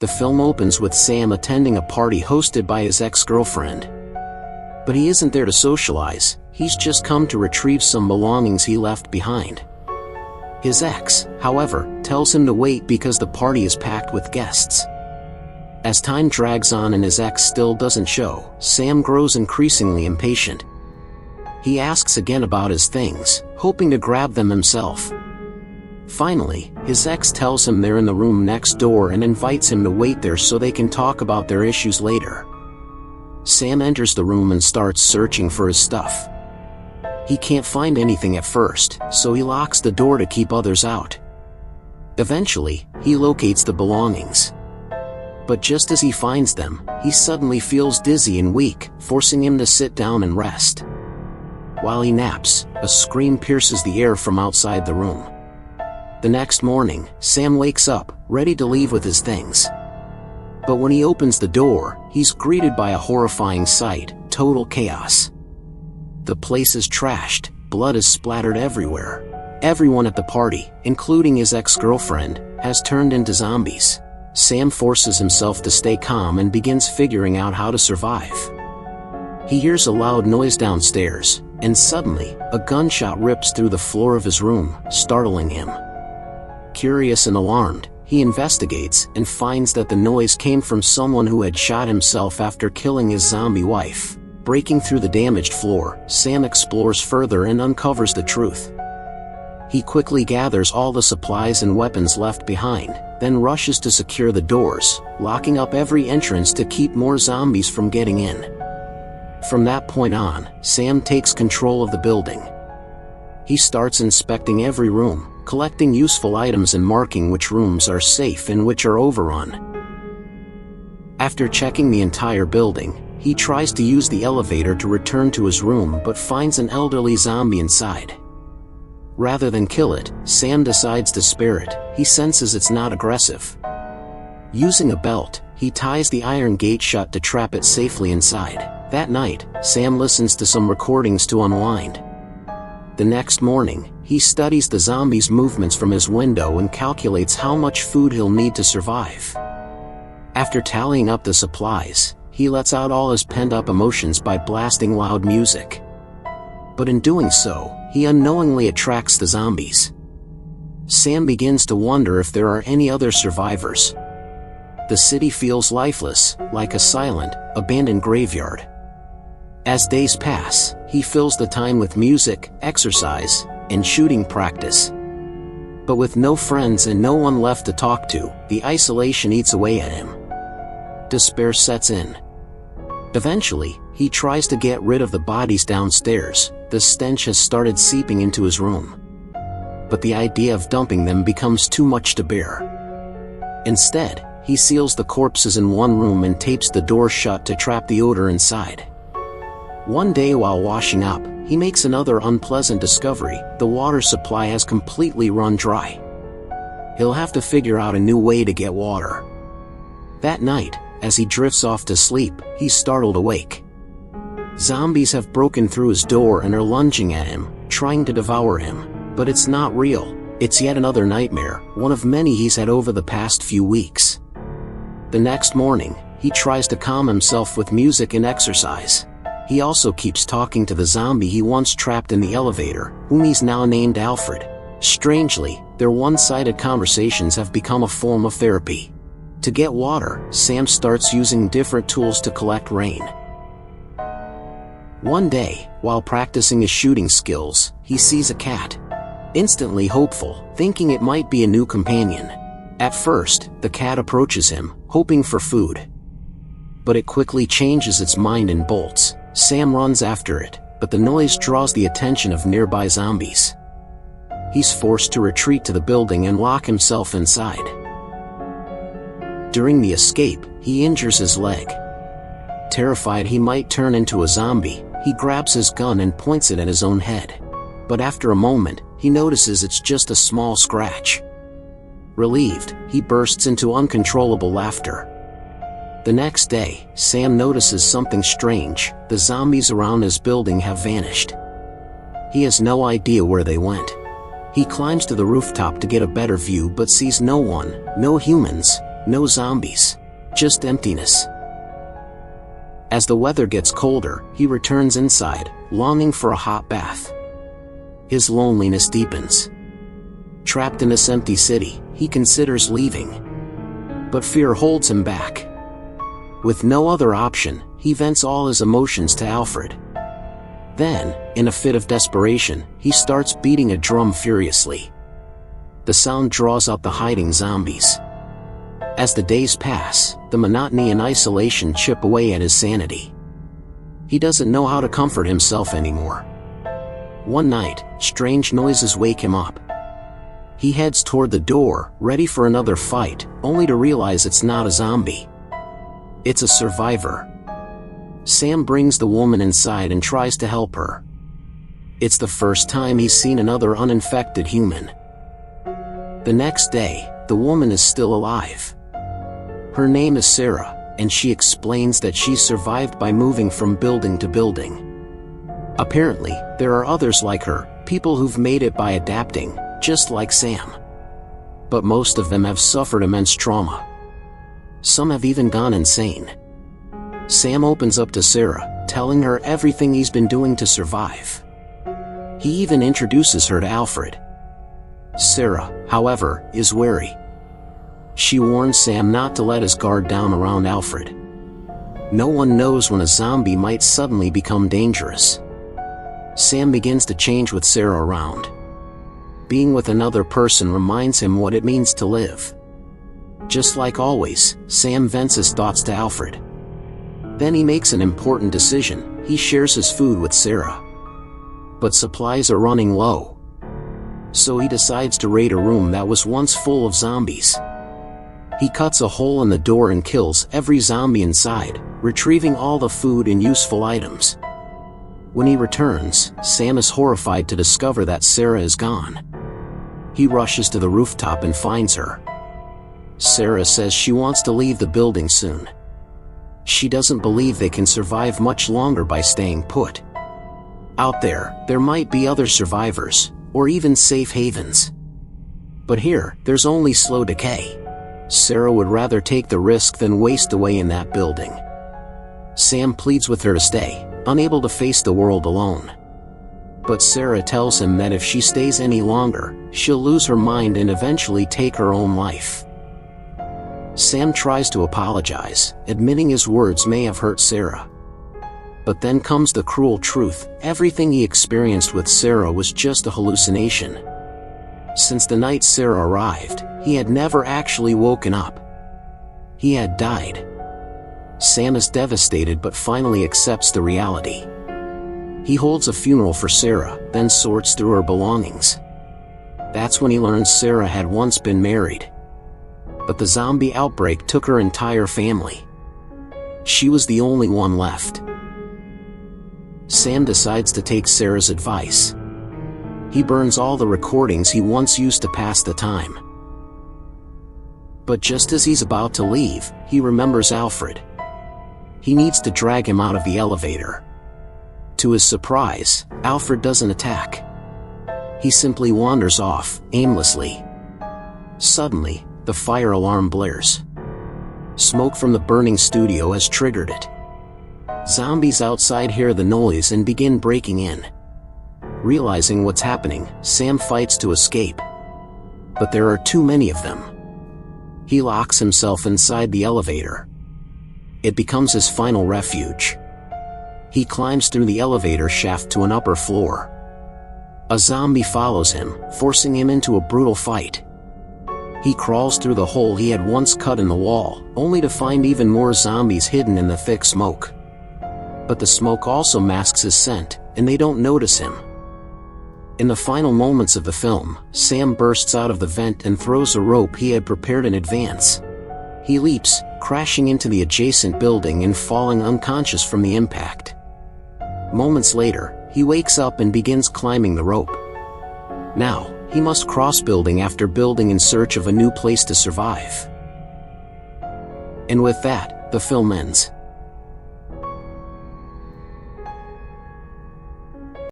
The film opens with Sam attending a party hosted by his ex-girlfriend. But he isn't there to socialize, he's just come to retrieve some belongings he left behind. His ex, however, tells him to wait because the party is packed with guests. As time drags on and his ex still doesn't show, Sam grows increasingly impatient. He asks again about his things, hoping to grab them himself. Finally, his ex tells him they're in the room next door and invites him to wait there so they can talk about their issues later. Sam enters the room and starts searching for his stuff. He can't find anything at first, so he locks the door to keep others out. Eventually, he locates the belongings. But just as he finds them, he suddenly feels dizzy and weak, forcing him to sit down and rest. While he naps, a scream pierces the air from outside the room. The next morning, Sam wakes up, ready to leave with his things. But when he opens the door, he's greeted by a horrifying sight: total chaos. The place is trashed, blood is splattered everywhere. Everyone at the party, including his ex-girlfriend, has turned into zombies. Sam forces himself to stay calm and begins figuring out how to survive. He hears a loud noise downstairs, and suddenly, a gunshot rips through the floor of his room, startling him. Curious and alarmed, he investigates and finds that the noise came from someone who had shot himself after killing his zombie wife. Breaking through the damaged floor, Sam explores further and uncovers the truth. He quickly gathers all the supplies and weapons left behind, then rushes to secure the doors, locking up every entrance to keep more zombies from getting in. From that point on, Sam takes control of the building. He starts inspecting every room, collecting useful items and marking which rooms are safe and which are overrun. After checking the entire building, he tries to use the elevator to return to his room but finds an elderly zombie inside. Rather than kill it, Sam decides to spare it. He senses it's not aggressive. Using a belt, he ties the iron gate shut to trap it safely inside. That night, Sam listens to some recordings to unwind. The next morning, he studies the zombies' movements from his window and calculates how much food he'll need to survive. After tallying up the supplies, he lets out all his pent-up emotions by blasting loud music. But in doing so, he unknowingly attracts the zombies. Sam begins to wonder if there are any other survivors. The city feels lifeless, like a silent, abandoned graveyard. As days pass, he fills the time with music, exercise, and shooting practice. But with no friends and no one left to talk to, the isolation eats away at him. Despair sets in. Eventually, he tries to get rid of the bodies downstairs. The stench has started seeping into his room. But the idea of dumping them becomes too much to bear. Instead, he seals the corpses in one room and tapes the door shut to trap the odor inside. One day while washing up, he makes another unpleasant discovery: the water supply has completely run dry. He'll have to figure out a new way to get water. That night, as he drifts off to sleep, he's startled awake. Zombies have broken through his door and are lunging at him, trying to devour him. But it's not real. It's yet another nightmare, one of many he's had over the past few weeks. The next morning, he tries to calm himself with music and exercise. He also keeps talking to the zombie he once trapped in the elevator, whom he's now named Alfred. Strangely, their one-sided conversations have become a form of therapy. To get water, Sam starts using different tools to collect rain. One day, while practicing his shooting skills, he sees a cat. Instantly hopeful, thinking it might be a new companion. At first, the cat approaches him, hoping for food. But it quickly changes its mind and bolts. Sam runs after it, but the noise draws the attention of nearby zombies. He's forced to retreat to the building and lock himself inside. During the escape, he injures his leg. Terrified he might turn into a zombie, he grabs his gun and points it at his own head. But after a moment, he notices it's just a small scratch. Relieved, he bursts into uncontrollable laughter. The next day, Sam notices something strange: the zombies around his building have vanished. He has no idea where they went. He climbs to the rooftop to get a better view but sees no one, no humans, No zombies. Just emptiness. As the weather gets colder, he returns inside, longing for a hot bath. His loneliness deepens. Trapped in this empty city, he considers leaving. But fear holds him back. With no other option, he vents all his emotions to Alfred. Then, in a fit of desperation, he starts beating a drum furiously. The sound draws out the hiding zombies. As the days pass, the monotony and isolation chip away at his sanity. He doesn't know how to comfort himself anymore. One night, strange noises wake him up. He heads toward the door, ready for another fight, only to realize it's not a zombie. It's a survivor. Sam brings the woman inside and tries to help her. It's the first time he's seen another uninfected human. The next day, the woman is still alive. Her name is Sarah, and she explains that she survived by moving from building to building. Apparently, there are others like her, people who've made it by adapting, just like Sam. But most of them have suffered immense trauma. Some have even gone insane. Sam opens up to Sarah, telling her everything he's been doing to survive. He even introduces her to Alfred. Sarah, however, is wary. She warns Sam not to let his guard down around Alfred. No one knows when a zombie might suddenly become dangerous. Sam begins to change with Sarah around. Being with another person reminds him what it means to live. Just like always, Sam vents his thoughts to Alfred. Then he makes an important decision. He shares his food with Sarah. But supplies are running low. So he decides to raid a room that was once full of zombies. He cuts a hole in the door and kills every zombie inside, retrieving all the food and useful items. When he returns, Sam is horrified to discover that Sarah is gone. He rushes to the rooftop and finds her. Sarah says she wants to leave the building soon. She doesn't believe they can survive much longer by staying put. Out there might be other survivors, or even safe havens. But here, there's only slow decay. Sarah would rather take the risk than waste away in that building. Sam pleads with her to stay, unable to face the world alone. But Sarah tells him that if she stays any longer, she'll lose her mind and eventually take her own life. Sam tries to apologize, admitting his words may have hurt Sarah. But then comes the cruel truth: everything he experienced with Sarah was just a hallucination. Since the night Sarah arrived, he had never actually woken up. He had died. Sam is devastated but finally accepts the reality. He holds a funeral for Sarah, then sorts through her belongings. That's when he learns Sarah had once been married. But the zombie outbreak took her entire family. She was the only one left. Sam decides to take Sarah's advice. He burns all the recordings he once used to pass the time. But just as he's about to leave, he remembers Alfred. He needs to drag him out of the elevator. To his surprise, Alfred doesn't attack. He simply wanders off, aimlessly. Suddenly, the fire alarm blares. Smoke from the burning studio has triggered it. Zombies outside hear the noise and begin breaking in. Realizing what's happening, Sam fights to escape. But there are too many of them. He locks himself inside the elevator. It becomes his final refuge. He climbs through the elevator shaft to an upper floor. A zombie follows him, forcing him into a brutal fight. He crawls through the hole he had once cut in the wall, only to find even more zombies hidden in the thick smoke. But the smoke also masks his scent, and they don't notice him. In the final moments of the film, Sam bursts out of the vent and throws a rope he had prepared in advance. He leaps, crashing into the adjacent building and falling unconscious from the impact. Moments later, he wakes up and begins climbing the rope. Now, he must cross building after building in search of a new place to survive. And with that, the film ends.